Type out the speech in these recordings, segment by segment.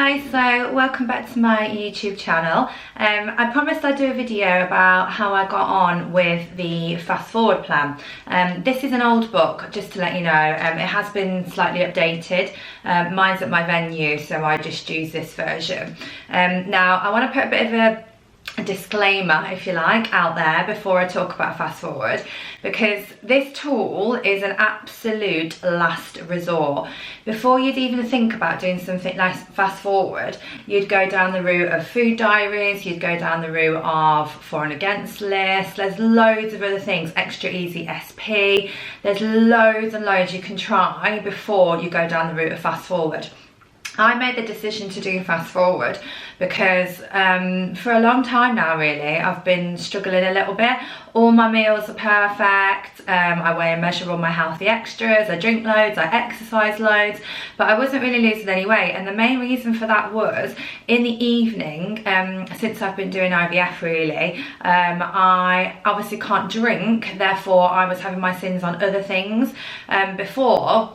Hi, so welcome back to my YouTube channel. I promised I'd do a video about how I got on with the fast forward plan. This is an old book, just to let you know. It has been slightly updated. Mine's at my venue, so I just use this version. Now I want to put a bit of a disclaimer, if you like, out there before I talk about fast forward, because this tool is an absolute last resort. Before you'd even think about doing something like fast forward, you'd go down the route of food diaries, you'd go down the route of for and against lists. There's loads of other things, extra easy SP. There's loads and loads you can try before you go down the route of fast forward. I made the decision to do fast forward because for a long time now, really, I've been struggling a little bit. All my meals are perfect. I weigh and measure all my healthy extras. I drink loads, I exercise loads, but I wasn't really losing any weight. And the main reason for that was in the evening, since I've been doing IVF really, I obviously can't drink. Therefore, I was having my sins on other things. Before,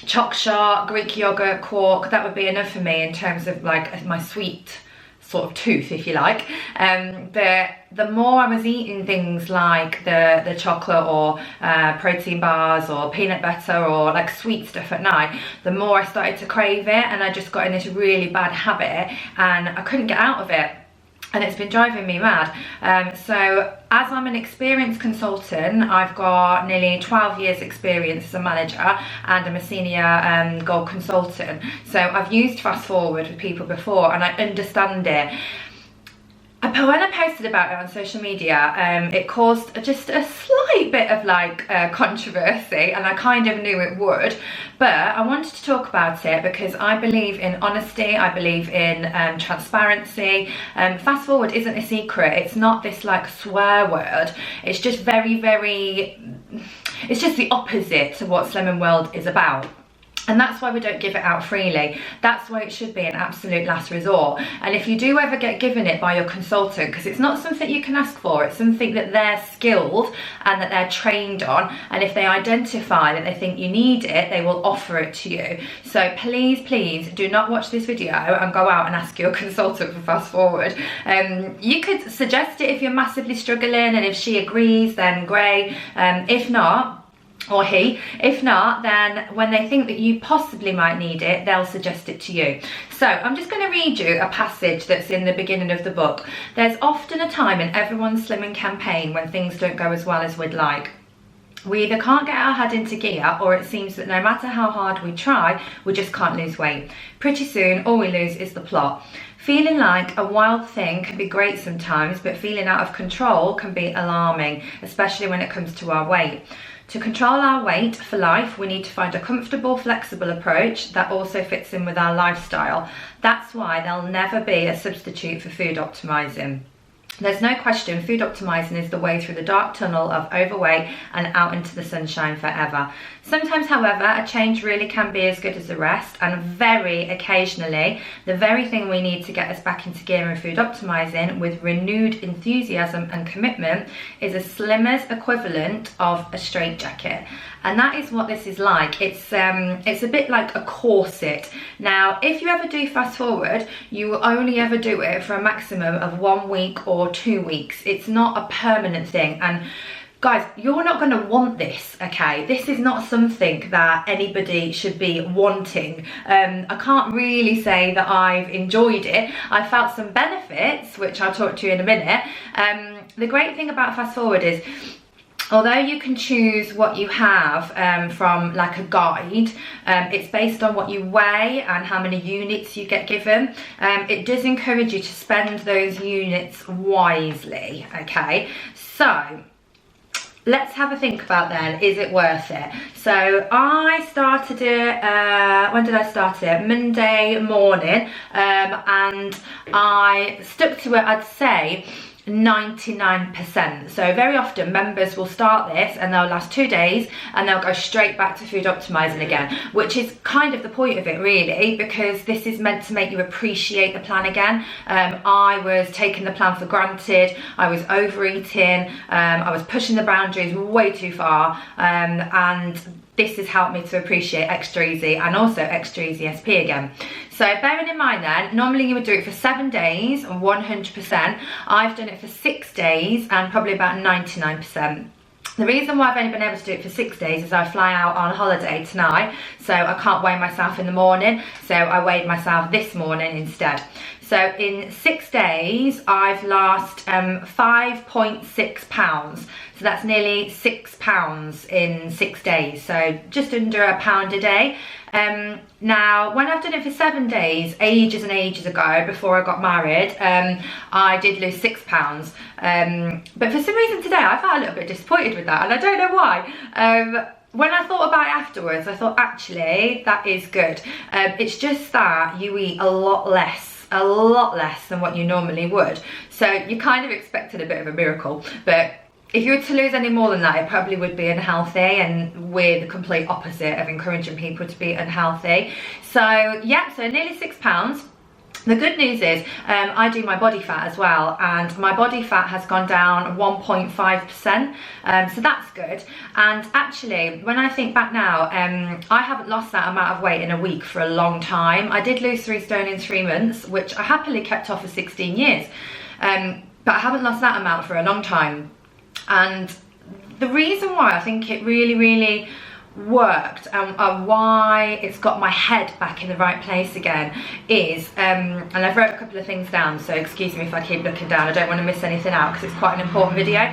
choc shot, Greek yogurt, quark, that would be enough for me in terms of like my sweet sort of tooth, if you like. But the more I was eating things like the chocolate or protein bars or peanut butter or like sweet stuff at night, the more I started to crave it, and I just got in this really bad habit and I couldn't get out of it. And it's been driving me mad. So as I'm an experienced consultant, I've got nearly 12 years experience as a manager, and I'm a senior goal consultant. So I've used fast forward with people before and I understand it. When I posted about it on social media, it caused just a slight bit of like controversy, and I kind of knew it would, but I wanted to talk about it because I believe in honesty, I believe in transparency. Fast forward isn't a secret, it's not this like swear word, it's just it's just the opposite to what Slimming World is about. And that's why we don't give it out freely. That's why it should be an absolute last resort. And if you do ever get given it by your consultant, because it's not something you can ask for, it's something that they're skilled and that they're trained on, and if they identify that they think you need it, they will offer it to you. So please do not watch this video and go out and ask your consultant for fast forward. You could suggest it if you're massively struggling, and if she agrees, then great. If not, or he, if not, then when they think that you possibly might need it, they'll suggest it to you. So I'm just going to read you a passage that's in the beginning of the book. There's often a time in everyone's slimming campaign when things don't go as well as we'd like. We either can't get our head into gear, or it seems that no matter how hard we try, we just can't lose weight. Pretty soon, all we lose is the plot. Feeling like a wild thing can be great sometimes, but feeling out of control can be alarming, especially when it comes to our weight. To control our weight for life, we need to find a comfortable, flexible approach that also fits in with our lifestyle. That's why there'll never be a substitute for food optimizing. There's no question food optimizing is the way through the dark tunnel of overweight and out into the sunshine forever. Sometimes, however, a change really can be as good as the rest, and very occasionally, the very thing we need to get us back into gear in food optimizing with renewed enthusiasm and commitment is a slimmer's equivalent of a straitjacket. And that is what this is like. It's a bit like a corset. Now, if you ever do fast forward, you will only ever do it for a maximum of 1 week or 2 weeks. It's not a permanent thing. And guys, you're not going to want this, okay? This is not something that anybody should be wanting. I can't really say that I've enjoyed it. I felt some benefits, which I'll talk to you in a minute. The great thing about fast forward is, although you can choose what you have from like a guide, it's based on what you weigh and how many units you get given. It does encourage you to spend those units wisely, okay? So let's have a think about then, is it worth it? So I started it, when did I start it? Monday morning, and I stuck to it, I'd say, 99%. So very often members will start this and they'll last 2 days and they'll go straight back to food optimizing again, which is kind of the point of it really, because this is meant to make you appreciate the plan again. I was taking the plan for granted, I was overeating, I was pushing the boundaries way too far, and this has helped me to appreciate Extra Easy and also Extra Easy SP again. So bearing in mind then, normally you would do it for 7 days and 100%. I've done it for 6 days and probably about 99%. The reason why I've only been able to do it for 6 days is I fly out on holiday tonight, so I can't weigh myself in the morning, so I weighed myself this morning instead. So in 6 days, I've lost 5.6 pounds. So that's nearly 6 pounds in 6 days. So just under a pound a day. Now, when I've done it for 7 days, ages and ages ago, before I got married, I did lose 6 pounds. But for some reason today, I felt a little bit disappointed with that, and I don't know why. When I thought about it afterwards, I thought, actually, that is good. It's just that you eat a lot less than what you normally would. So you kind of expected a bit of a miracle, but if you were to lose any more than that, it probably would be unhealthy, and we're the complete opposite of encouraging people to be unhealthy. So yeah, so nearly 6 pounds. The good news is I do my body fat as well, and my body fat has gone down 1.5%, so that's good. And actually, when I think back now, I haven't lost that amount of weight in a week for a long time. I did lose 3 stone in 3 months, which I happily kept off for 16 years, but I haven't lost that amount for a long time. And the reason why I think it really worked and why it's got my head back in the right place again is, and I've wrote a couple of things down, so excuse me if I keep looking down, I don't want to miss anything out because it's quite an important video.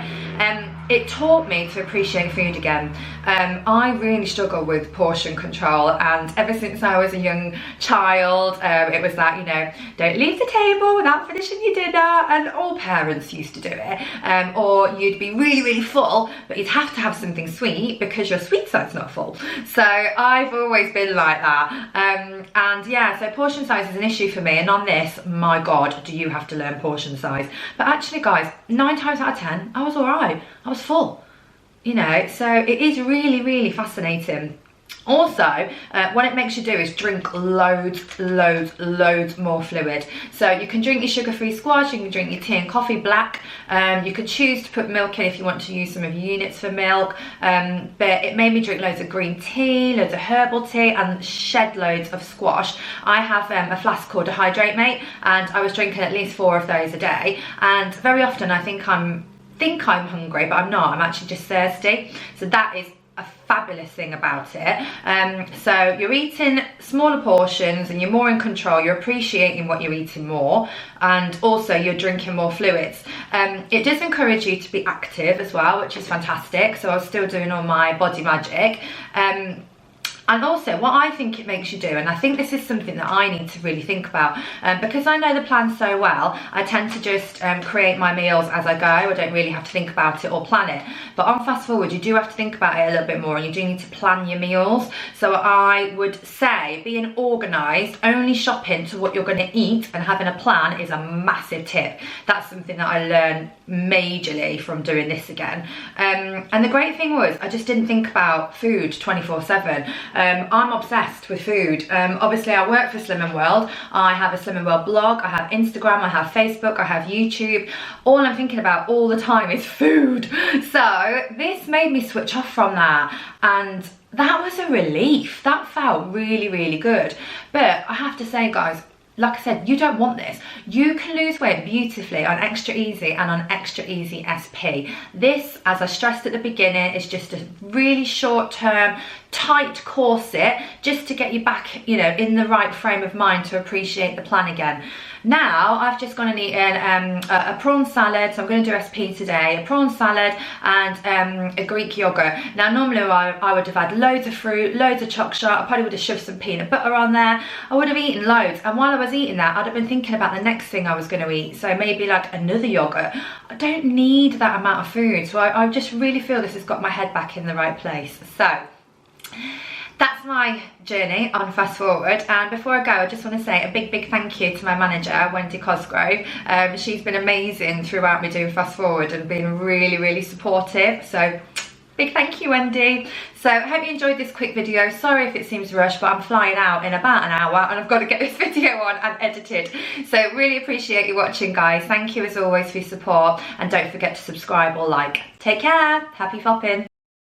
It taught me to appreciate food again. I really struggle with portion control, and ever since I was a young child, it was like, you know, don't leave the table without finishing your dinner, and all parents used to do it. Or you'd be really full, but you'd have to have something sweet because your sweet side's not full. So I've always been like that. And yeah, so portion size is an issue for me, and on this, my God, do you have to learn portion size. But actually guys, 9 times out of 10, I was all right. I was full, you know, so it is really fascinating. Also, what it makes you do is drink loads more fluid. So you can drink your sugar-free squash, you can drink your tea and coffee black, you can choose to put milk in if you want to use some of your units for milk, but it made me drink loads of green tea, loads of herbal tea, and shed loads of squash. I have a flask called a Hydrate Mate, and I was drinking at least 4 of those a day, and very often I think I'm hungry, but I'm not, I'm actually just thirsty. So that is a fabulous thing about it. So you're eating smaller portions and you're more in control, you're appreciating what you're eating more, and also you're drinking more fluids. It does encourage you to be active as well, which is fantastic. So I was still doing all my body magic. And also what I think it makes you do, and I think this is something that I need to really think about, because I know the plan so well, I tend to just create my meals as I go. I don't really have to think about it or plan it. But on Fast Forward, you do have to think about it a little bit more, and you do need to plan your meals. So I would say being organised, only shopping to what you're going to eat and having a plan is a massive tip. That's something that I learned majorly from doing this again. And the great thing was, I just didn't think about food 24/7. I'm obsessed with food. Obviously I work for Slim & World. I have a Slim & World blog, I have Instagram, I have Facebook, I have YouTube. All I'm thinking about all the time is food. So this made me switch off from that, and that was a relief. That felt really good. But I have to say guys, like I said, you don't want this. You can lose weight beautifully on Extra Easy and on Extra Easy SP. This, as I stressed at the beginning, is just a really short-term, tight corset just to get you back, you know, in the right frame of mind to appreciate the plan again. Now, I've just gone and eaten a prawn salad, so I'm going to do SP today, a prawn salad and a Greek yogurt. Now, normally I would have had loads of fruit, loads of choc shot, I probably would have shoved some peanut butter on there, I would have eaten loads, and while I was eating that, I'd have been thinking about the next thing I was going to eat, so maybe like another yogurt. I don't need that amount of food, so I just really feel this has got my head back in the right place. So that's my journey on Fast Forward. And before I go, I just want to say a big thank you to my manager, Wendy Cosgrove. She's been amazing throughout me doing Fast Forward and been really supportive. So big thank you, Wendy. So I hope you enjoyed this quick video. Sorry if it seems rushed, but I'm flying out in about an hour and I've got to get this video on and edited. So really appreciate you watching, guys. Thank you as always for your support, and don't forget to subscribe or like. Take care. Happy fopping.